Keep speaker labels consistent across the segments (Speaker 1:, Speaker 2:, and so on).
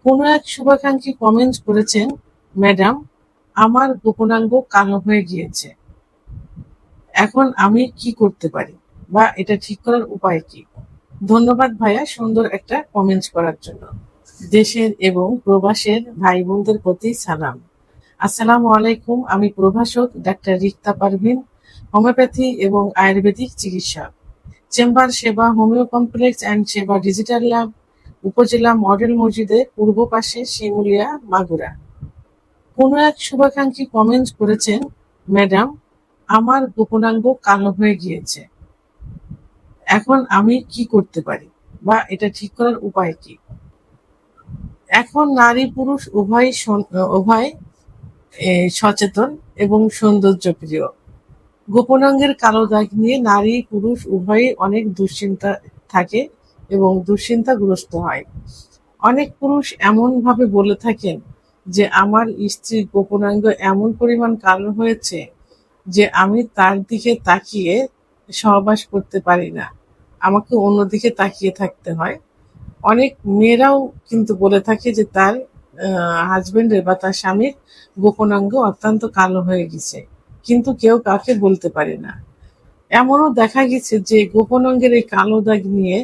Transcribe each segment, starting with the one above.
Speaker 1: কোনো এক শুভাকাঙ্ক্ষী কমেন্ট করেছেন, ম্যাডাম, আমার গোপনাঙ্গ কালো হয়ে গিয়েছে। এখন আমি কি করতে পারি বা এটা ঠিক করার উপায় কি? ধন্যবাদ ভাইয়া সুন্দর একটা কমেন্ট করার জন্য। দেশের এবং প্রবাসের ভাই বোনদের প্রতি সালাম। আসসালামু আলাইকুম। আমি প্রভাষক ডাক্তার রিক্তা পারভিন, হোমিওপ্যাথি এবং আয়ুর্বেদিক চিকিৎসক, চেম্বার সেবা হোমিও কমপ্লেক্স অ্যান্ড সেবা ডিজিটাল ল্যাব, উপজেলা মডেল মসজিদের পূর্ব পাশে, শিমুলিয়া, মাগুরা। কোনো এক শুভাকাঙ্ক্ষী কমেন্ট করেছেন, ম্যাডাম, আমার গোপনাঙ্গ কালো হয়ে গিয়েছে। এখন আমি কি করতে পারি বা এটা ঠিক করার উপায় কি? এখন নারী পুরুষ উভয় সচেতন এবং সৌন্দর্য প্রিয়। গোপনাঙ্গের কালো দাগ নিয়ে নারী পুরুষ উভয়ই অনেক দুশ্চিন্তা থাকে এবং দুশ্চিন্তাগ্রস্ত হয়। অনেক পুরুষ এমন ভাবে বলে থাকেন যে আমার স্ত্রীর গোপনাঙ্গ এমন পরিমাণ কালো হয়েছে যে আমি তার দিকে তাকিয়ে সহবাস করতে পারি না, আমাকে অন্যদিকে তাকিয়ে থাকতে হয়। অনেক মেয়েরাও কিন্তু বলে থাকে যে তার হাজবেন্ডের বা তার স্বামীর গোপনাঙ্গ অত্যন্ত কালো হয়ে গেছে, কিন্তু কেউ কাউকে বলতে পারে না। এমনও দেখা গেছে যে গোপন অঙ্গের এই কালো দাগ নিয়ে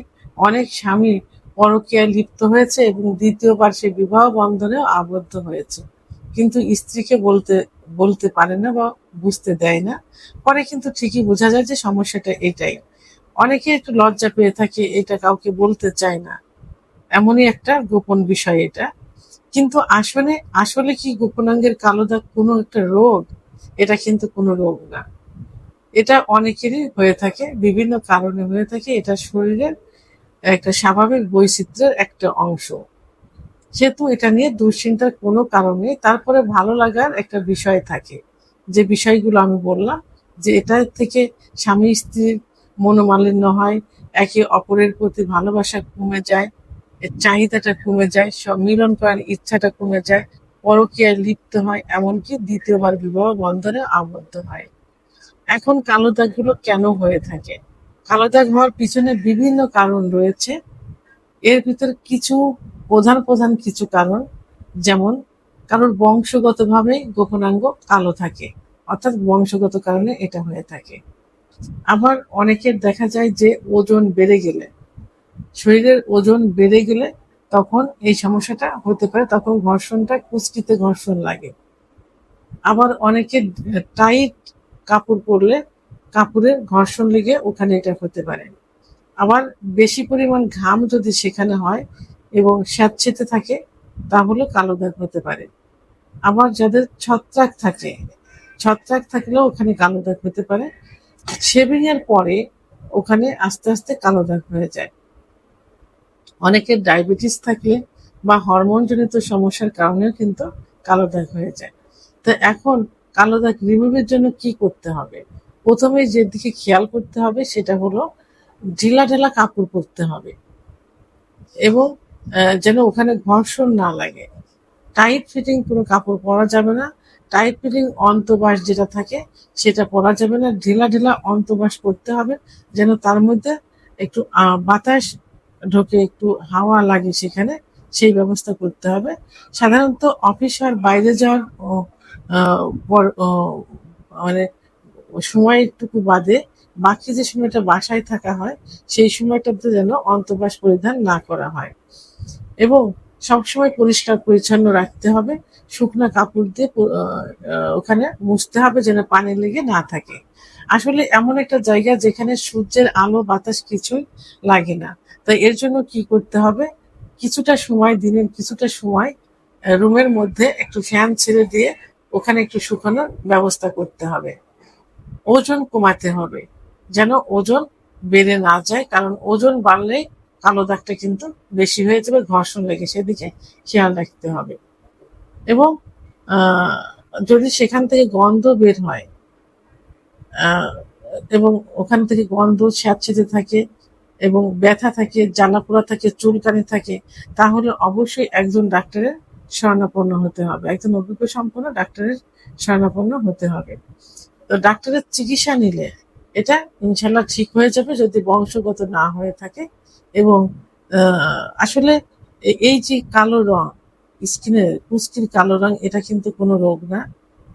Speaker 1: অনেক স্বামী পরকীয়ায় লিপ্ত হয়েছে এবং দ্বিতীয়বার সে বিবাহ বন্ধনে আবদ্ধ হয়েছে, কিন্তু স্ত্রীকে বলতে বলতে পারে না বা বুঝতে দেয় না। পরে কিন্তু ঠিকই বোঝা যায় যে সমস্যাটা এটাই। অনেকে একটু লজ্জা পেয়ে থাকে, এটা কাউকে বলতে চায় না, এমনই একটা গোপন বিষয় এটা। কিন্তু আসলে আসলে কি গোপনাঙ্গের কালো দাগ কোনো একটা রোগ? এটা কিন্তু কোনো রোগ না। এটা অনেকেরই হয়ে থাকে, বিভিন্ন কারণে হয়ে থাকে। এটা শরীরের একটা স্বাভাবিক বৈচিত্র্যের একটা অংশ। সেহেতু এটা নিয়ে দুশ্চিন্তার কোনো কারণ নেই। তারপরে ভালো লাগার একটা বিষয় থাকে, যে বিষয়গুলো আমি বললাম, যে এটা থেকে স্বামী স্ত্রীর মনোমালিন্য হয়, একে অপরের প্রতি ভালোবাসা কমে যায়, এর চাহিদাটা কমে যায়, সব মিলন করার ইচ্ছাটা কমে যায়, পরকীয়ায় লিপ্ত হয়, এমনকি দ্বিতীয়বার বিবাহ বন্ধনে আবদ্ধ হয়। এখন কালো দাগগুলো কেন হয়ে থাকে? কালো দাগ হওয়ার পিছনে বিভিন্ন কারণ রয়েছে। এর ভিতরে কিছু প্রধান কিছু কারণ, যেমন কারোর বংশগতভাবে গোপনাঙ্গ কালো থাকে, অর্থাৎ বংশগত কারণে এটা হয়ে থাকে। আবার অনেকের দেখা যায় যে ওজন বেড়ে গেলে, শরীরের ওজন বেড়ে গেলে তখন এই সমস্যাটা হতে পারে, তখন ঘর্ষণটা কুঁচকিতে ঘর্ষণ লাগে। আবার অনেকের টাইট কাপড় পরলে কাপড়ের ঘর্ষণ লেগে ওখানে এটা হতে পারে। আবার বেশি পরিমাণ ঘাম যদি সেখানে হয় এবং স্যাঁতসেঁতে থাকে, তাহলে কালো দাগ হতে পারে। আবার যাদের ছত্রাক থাকে, ছত্রাক থাকলেও ওখানে কালো দাগ হতে পারে। শেভিং এর পরে ওখানে আস্তে আস্তে কালো দাগ হয়ে যায়। অনেকের ডায়াবেটিস থাকলে বা হরমোনজনিত সমস্যার কারণেও কিন্তু কালো দাগ হয়ে যায়। তো এখন কালো দাগ রিমুভের জন্য কি করতে হবে? প্রথমে যে দিকে খেয়াল করতে হবে সেটা হলো ঢিলা ঢালা কাপড় পরতে হবে এবং যেন ওখানে ঘর্ষণ না লাগে। টাইট ফিটিং কোনো কাপড় পরা যাবে না। টাইট ফিটিং অন্তবাস যেটা থাকে সেটা পরা যাবে না। ঢিলা ঢিলা অন্তবাস পরতে হবে, যেন তার মধ্যে একটু বাতাস ঢোকে, একটু হাওয়া লাগে সেখানে, সেই ব্যবস্থা করতে হবে। সাধারণত অফিস আর বাইরে যাওয়ার পর মানে সময়টুকু বাদে বাকি যে সময়টা বাসায় থাকা হয় সেই সময়টাতে যেন অন্তর্বাস পরিধান না করা হয় এবং সবসময় পরিষ্কার পরিচ্ছন্ন রাখতে হবে। শুকনা কাপড় দিয়ে ওখানে মুছতে হবে যেন পানি লেগে না থাকে। আসলে এমন একটা জায়গা যেখানে সূর্যের আলো বাতাস কিছুই লাগে না। তাই এর জন্য কি করতে হবে, কিছুটা সময়, দিনের কিছুটা সময় রুমের মধ্যে একটু ফ্যান ছেড়ে দিয়ে ওখানে একটু শুকানোর ব্যবস্থা করতে হবে। ওজন কমাতে হবে, যেন ওজন বেড়ে না যায়, কারণ ওজন বাড়লেই কালো দাগটা কিন্তু বেশি হয়ে যাবে, ঘর্ষণ লেগে, সেদিকে খেয়াল রাখতে হবে। এবং যদি সেখান থেকে গন্ধ বের হয় এবং ওখান থেকে গন্ধ স্যাঁতসেঁতে থাকে এবং ব্যথা থাকে, জ্বালাপোড়া থাকে, চুলকানি থাকে, তাহলে অবশ্যই একজন ডাক্তারের শরণাপন্ন হতে হবে, একজন অভিজ্ঞ সম্পন্ন ডাক্তারের শরণাপন্ন হতে হবে। তো ডাক্তারের চিকিৎসা নিলে এটা ইনশাল্লাহ ঠিক হয়ে যাবে, যদি বংশগত না হয়ে থাকে। এবং আসলে এই যে কালো রং, স্কিনের কুষ্টির কালো রং এটা কিন্তু কোনো রোগ না,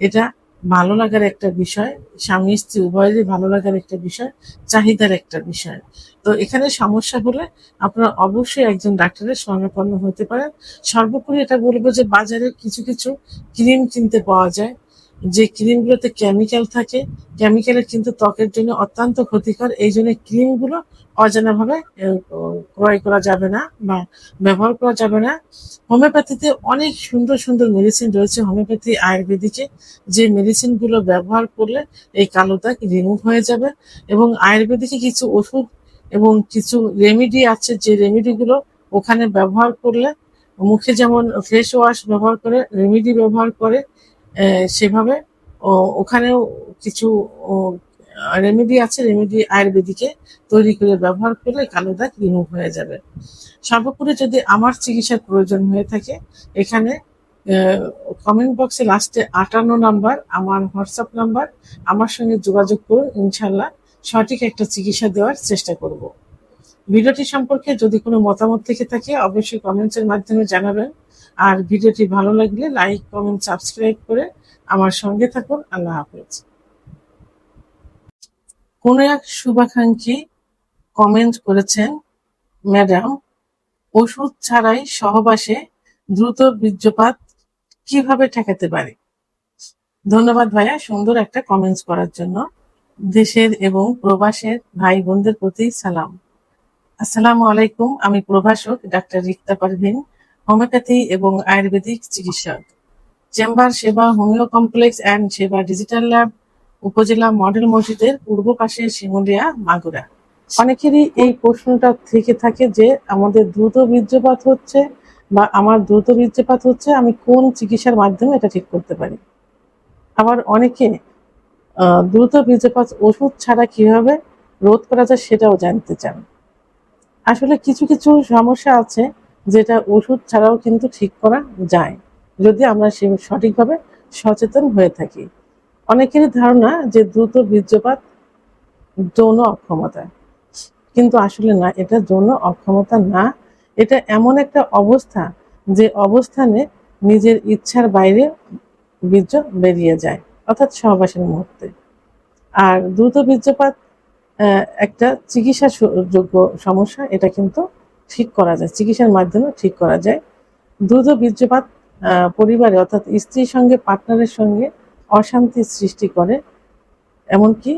Speaker 1: এটা ভালো লাগার একটা বিষয়, স্বামী স্ত্রী উভয়েরই ভালো লাগার একটা বিষয়, চাহিদার একটা বিষয়। তো এখানে সমস্যা হলে আপনারা অবশ্যই একজন ডাক্তারের শরণাপন্ন হতে পারেন। সর্বোপরি এটা বলবো যে বাজারে কিছু কিছু ক্রিম কিনতে পাওয়া যায়, যে ক্রিমগুলোতে কেমিক্যাল থাকে, কেমিক্যালের কিন্তু ত্বকের জন্য অত্যন্ত ক্ষতিকর। এই জন্য ক্রিমগুলো অজানাভাবে ক্রয় করা যাবে না বা ব্যবহার করা যাবে না। হোমিওপ্যাথিতে অনেক সুন্দর সুন্দর মেডিসিন রয়েছে, হোমিওপ্যাথি আয়ুর্বেদিকে যে মেডিসিনগুলো ব্যবহার করলে এই কালো দাগ রিমুভ হয়ে যাবে। এবং আয়ুর্বেদিকে কিছু ওষুধ এবং কিছু রেমেডি আছে, যে রেমেডিগুলো ওখানে ব্যবহার করলে মুখে যেমন ফেস ওয়াশ ব্যবহার করে, রেমেডি ব্যবহার করে, সেভাবে ওখানেও কিছু রেমেডি আছে, রেমেডি আয়ুর্বেদিকে তৈরি করে ব্যবহার করলে কালো দাগ রিমুভ হয়ে যাবে। সর্বোপরি যদি আমার চিকিৎসার প্রয়োজন হয়ে থাকে, এখানে কমেন্ট বক্সে লাস্টে 58 নাম্বার আমার হোয়াটসঅ্যাপ নাম্বার, আমার সঙ্গে যোগাযোগ করুন, ইনশাল্লাহ সঠিক একটা চিকিৎসা দেওয়ার চেষ্টা করব। ভিডিওটি সম্পর্কে যদি কোনো মতামত থেকে থাকে অবশ্যই কমেন্টসের মাধ্যমে জানাবেন। আর ভিডিওটি ভালো লাগলে লাইক, কমেন্ট, সাবস্ক্রাইব করে আমার সঙ্গে থাকুন। আল্লাহ হাফেজ। কোন এক শুভাকাঙ্ক্ষী কমেন্ট করেছেন, ম্যাডাম, ওষুধ ছাড়াই সহবাসে দ্রুত বীর্যপাত কিভাবে ঠেকাতে পারি? ধন্যবাদ ভাইয়া সুন্দর একটা কমেন্টস করার জন্য। দেশের এবং প্রবাসের ভাই বোনদের প্রতি সালাম। আসসালামু আলাইকুম। আমি প্রভাষক ডাক্তার রিক্তা পারভিন, হোমিওপ্যাথি এবং আয়ুর্বেদিক চিকিৎসক। চেম্বার সেবা হোমিও কমপ্লেক্স অ্যান্ড সেবা ডিজিটাল ল্যাব, উপজেলা মডেল মসজিদের পূর্ব পাশে, শিমুলিয়া, মাগুরা। অনেকেরই এই প্রশ্নটা থেকে থাকে যে আমাদের দ্রুত বীর্যপাত হচ্ছে বা আমার দ্রুত বীর্যপাত হচ্ছে, আমি কোন চিকিৎসার মাধ্যমে এটা ঠিক করতে পারি? আবার অনেকে দ্রুত বীর্যপাত ওষুধ ছাড়া কিভাবে রোধ করা যায় সেটাও জানতে চান। আসলে কিছু কিছু সমস্যা আছে যেটা ওষুধ ছাড়াও কিন্তু ঠিক করা যায়, যদি আমরা সঠিকভাবে সচেতন হয়ে থাকি। অনেকেরই ধারণা যে দ্রুত বীর্যপাত যৌন অক্ষমতা, কিন্তু আসলে না, এটা যৌন অক্ষমতা না। এটা এমন একটা অবস্থা যে অবস্থানে নিজের ইচ্ছার বাইরে বীর্য বেরিয়ে যায়, অর্থাৎ সহবাসের মুহূর্তে। আর দ্রুত বীর্যপাত একটা চিকিৎসা যোগ্য সমস্যা, এটা কিন্তু ঠিক করা যায়, চিকিৎসার মাধ্যমে ঠিক করা যায়। দ্রুত বীর্যপাত পরিবারে অর্থাৎ স্ত্রীর সঙ্গে, পার্টনারের সঙ্গে অশান্তি সৃষ্টি করে, এমনকি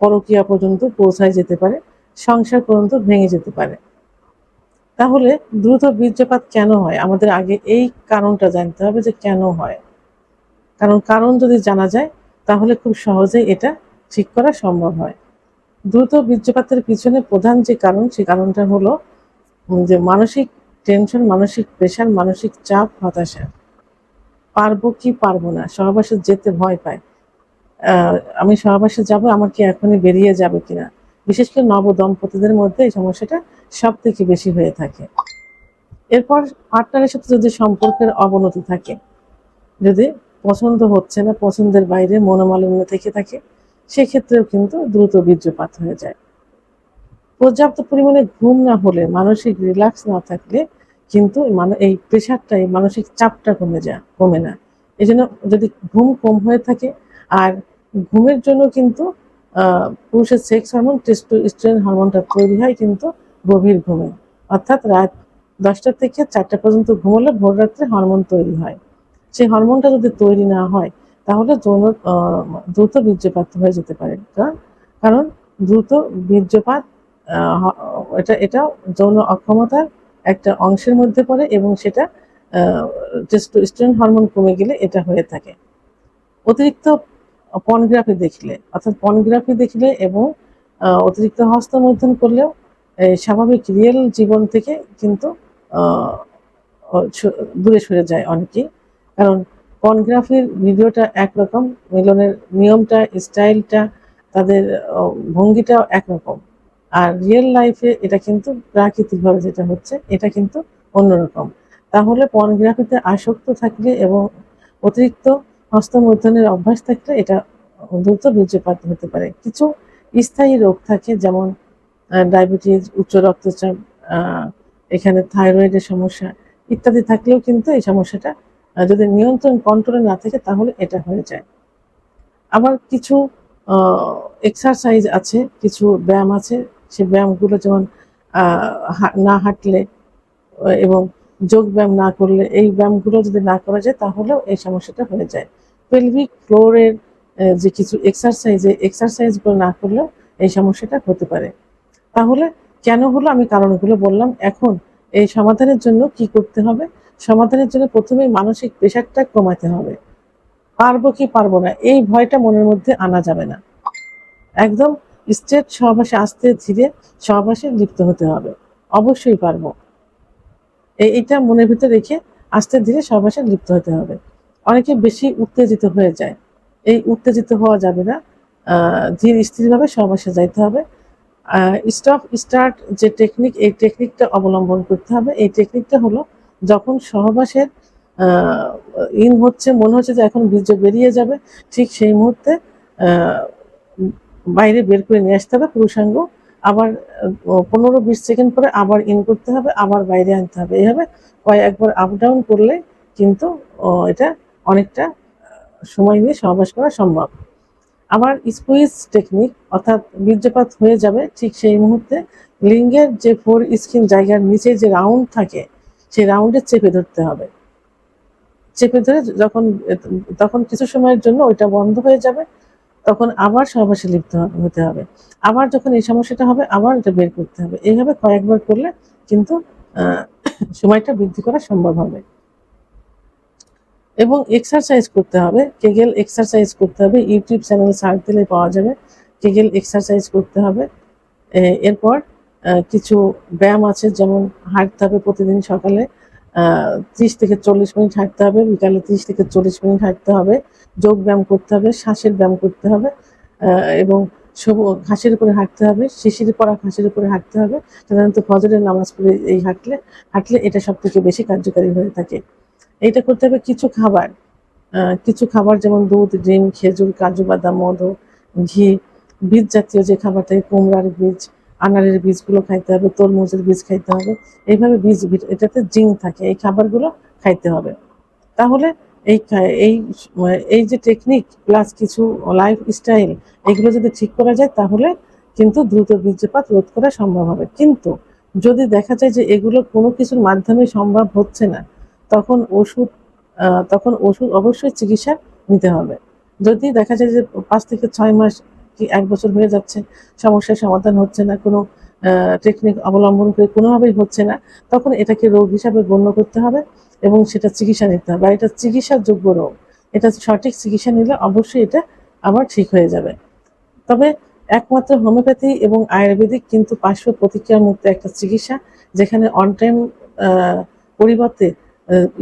Speaker 1: পরকীয়া পর্যন্ত পৌঁছায় যেতে পারে, সংসার পর্যন্ত ভেঙে যেতে পারে। তাহলে দ্রুত বীর্যপাত কেন হয়? আমাদের আগে এই কারণটা জানতে হবে যে কেন হয়। কারণ যদি জানা যায় তাহলে খুব সহজেই এটা ঠিক করা সম্ভব হয়। দ্রুত বীর্যপাতের পিছনে প্রধান যে কারণ, সে কারণটা হলো যে মানসিক টেনশন, মানসিক প্রেশার, মানসিক চাপ, হতাশা। পারবো কি পারবো না, সহবাসে যেতে ভয় পায়, আমি সহবাসে যাব, আমার কি এখনই বেরিয়ে যাবে কিনা। বিশেষ করে নব দম্পতিদের মধ্যে এই সমস্যাটা সব থেকে বেশি হয়ে থাকে। এরপর পার্টনারের সাথে যদি সম্পর্কের অবনতি থাকে, যদি পছন্দ হচ্ছে না, পছন্দের বাইরে মনোমালিন্য থেকে থাকে, সেক্ষেত্রেও কিন্তু দ্রুত বীর্যপাত হয়ে যায়। পর্যাপ্ত পরিমাণে ঘুম না হলে, মানসিক রিল্যাক্স না থাকলে কিন্তু এই প্রেশারটা, এই মানসিক চাপটা কমে না। এই জন্য যদি ঘুম কম হয়ে থাকে, আর ঘুমের জন্য কিন্তু পুরুষের সেক্স হরমোন টেস্টোস্টেরন হরমোনটা তৈরি হয় কিন্তু গভীর ঘুমে, অর্থাৎ রাত 10টা থেকে 4টা পর্যন্ত ঘুমোলে ভোর রাত্রে হরমোন তৈরি হয়। সেই হরমোনটা যদি তৈরি না হয় তাহলে দ্রুত বীর্যপাত হয়ে যেতে পারে। কারণ দ্রুত বীর্যপাত এটা যৌন অক্ষমতার একটা অংশের মধ্যে পড়ে, এবং সেটা টেস্টোস্টেরন হরমোন কমে গেলে এটা হয়ে থাকে। অতিরিক্ত পর্নোগ্রাফি দেখলে, অর্থাৎ পর্নোগ্রাফি দেখলে এবং অতিরিক্ত হস্তমৈথুন করলেও স্বাভাবিক রিয়েল জীবন থেকে কিন্তু দূরে সরে যায় অনেকেই। কারণ পর্নোগ্রাফির ভিডিওটা একরকম, মিলনের নিয়মটা, স্টাইলটা, তাদের ভঙ্গিটাও একরকম, আর রিয়েল লাইফে এটা কিন্তু প্রাকৃতিকভাবে যেটা হচ্ছে এটা কিন্তু অন্যরকম। তাহলে পর্নোগ্রাফিতে আসক্ত থাকলে এবং অতিরিক্ত হস্তমৈথুনের অভ্যাস থাকলে এটা দ্রুত বীর্যপাত হতে পারে। কিছু স্থায়ী রোগ থাকে, যেমন ডায়াবেটিস, উচ্চ রক্তচাপ, এখানে থাইরয়েডের সমস্যা, ইত্যাদি থাকলেও কিন্তু এই সমস্যাটা যদি নিয়ন্ত্রণ কন্ট্রোলে না থাকে তাহলে এটা হয়ে যায়। আবার কিছু এক্সারসাইজ আছে, কিছু ব্যায়াম আছে, সে ব্যায়ামগুলো যেমন না হাঁটলে এবং যোগ ব্যায়াম না করলে, এই ব্যায়ামগুলো যদি না করা যায় তাহলেও এই সমস্যাটা হয়ে যায়। পেলভিক ফ্লোরের যে কিছু এক্সারসাইজগুলো না করলেও এই সমস্যাটা হতে পারে। তাহলে কেন হলো আমি কারণগুলো বললাম। এখন এই সমাধানের জন্য কি করতে হবে? সমাধানের জন্য প্রথমে মানসিক প্রেশারটা কমাতে হবে। পারবো কি পারবো না এই ভয়টা মনের মধ্যে আনা যাবে না। একদম স্ট্রেট সহবাসে আস্তে ধীরে সহবাসে লিপ্ত হতে হবে। অবশ্যই পারবো, এইটা মনের ভিতরে রেখে আস্তে ধীরে সহবাসে লিপ্ত হতে হবে। অনেকে বেশি উত্তেজিত হয়ে যায়, এই উত্তেজিত হওয়া যাবে না। ধীর স্থিরভাবে সহবাসে যাইতে হবে। স্টপ স্টার্ট যে টেকনিক, এই টেকনিকটা অবলম্বন করতে হবে। এই টেকনিকটা হলো যখন সহবাসের হচ্ছে, মনে হচ্ছে যে এখন বীর্য বেরিয়ে যাবে, ঠিক সেই মুহূর্তে বাইরে বের করে নিয়ে আসতে হবে পুরুষাঙ্গ। আবার 15-20 সেকেন্ড পরে আবার ইন করতে হবে, আবার বাইরে আনতে হবে। এইভাবে কয়েকবার আপ ডাউন করলে কিন্তু এটা অনেকটা সময় নিয়ে সহবাস করা সম্ভব। আবার স্কুইজ টেকনিক, অর্থাৎ বীর্যপাত হয়ে যাবে ঠিক সেই মুহূর্তে লিঙ্গের যে ফোর স্কিন জায়গার নিচে যে রাউন্ড থাকে, সেই রাউন্ডে চেপে ধরতে হবে। চেপে ধরে তখন কিছু সময়ের জন্য ওইটা বন্ধ হয়ে যাবে, তখন আবার সহবাসে লিপ্ত হতে হবে। আবার যখন এই সমস্যাটা হবে আবার এটা বের করতে হবে। এইভাবে কয়েকবার করলে কিন্তু সময়টা বৃদ্ধি করা সম্ভব হবে। এবং এক্সারসাইজ করতে হবে, কেগেল এক্সারসাইজ করতে হবে। ইউটিউব চ্যানেল সার্চ দিলে পাওয়া যাবে, কেগেল এক্সারসাইজ করতে হবে। এরপর কিছু ব্যায়াম আছে, যেমন হাঁটতে হবে প্রতিদিন সকালে 30 থেকে 40 মিনিট হাঁটতে হবে, বিকালে 30 থেকে 40 মিনিট হাঁটতে হবে। যোগ ব্যায়াম করতে হবে, শ্বাসের ব্যায়াম করতে হবে এবং ঘাসের উপরে হাঁটতে হবে, শিশির পরা ঘাসের উপরে হাঁটতে হবে। সাধারণত ফজরের নামাজ পড়ে এই হাঁটলে এটা সব থেকে বেশি কার্যকারী হয়ে থাকে। এইটা করতে হবে। কিছু খাবার যেমন দুধ, ডিম, খেজুর, কাজু বাদাম, মধু, ঘি, বীজ জাতীয় যে খাবার থাকে, কুমড়ার বীজ, আনারের বীজগুলো খাইতে হবে, তরমুজের বীজ খাইতে হবে। এইভাবে এটাতে জিঙ্ক থাকে, এই খাবারগুলো খাইতে হবে। তাহলে এই এই এই যে টেকনিক প্লাস কিছু লাইফ স্টাইল, এগুলো যদি ঠিক করা যায় তাহলে কিন্তু দ্রুত বীর্যপাত রোধ করা সম্ভব হবে। কিন্তু যদি দেখা যায় যে এগুলো কোনো কিছুর মাধ্যমে সম্ভব হচ্ছে না, তখন ওষুধ অবশ্যই চিকিৎসা নিতে হবে। যদি দেখা যায় যে 5 থেকে 6 মাস কি 1 বছর হয়ে যাচ্ছে, সমস্যার সমাধান হচ্ছে না, কোনো টেকনিক অবলম্বন করে কোনোভাবেই হচ্ছে না, তখন এটাকে রোগ হিসাবে গণ্য করতে হবে এবং সেটা চিকিৎসা নিতে হবে। আর এটা চিকিৎসার যোগ্য রোগ, এটা সঠিক চিকিৎসা নিলে অবশ্যই এটা আবার ঠিক হয়ে যাবে। তবে একমাত্র হোমিওপ্যাথি এবং আয়ুর্বেদিক কিন্তু পার্শ্ব প্রতিক্রিয়া মুক্ত একটা চিকিৎসা, যেখানে অন টাইম পরিবর্তে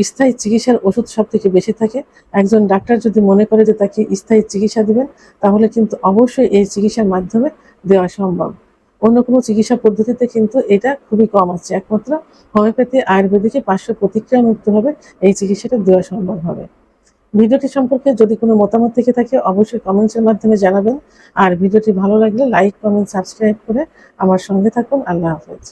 Speaker 1: স্থায়ী চিকিৎসার ওষুধ সব থেকে বেশি থাকে। একজন ডাক্তার যদি মনে করে যে তাকে স্থায়ী চিকিৎসা দিবেন, তাহলে কিন্তু অবশ্যই এই চিকিৎসার মাধ্যমে দেওয়া সম্ভব। অন্য কোনো চিকিৎসা পদ্ধতিতে কিন্তু এটা খুবই কম আছে। একমাত্র হোমিওপ্যাথি আয়ুর্বেদিকে পার্শ্ব প্রতিক্রিয়া মুক্তভাবে এই চিকিৎসাটা দেওয়া সম্ভব হবে। ভিডিওটি সম্পর্কে যদি কোনো মতামত থেকে থাকে অবশ্যই কমেন্টসের মাধ্যমে জানাবেন। আর ভিডিওটি ভালো লাগলে লাইক, কমেন্ট, সাবস্ক্রাইব করে আমার সঙ্গে থাকুন। আল্লাহ হাফেজ।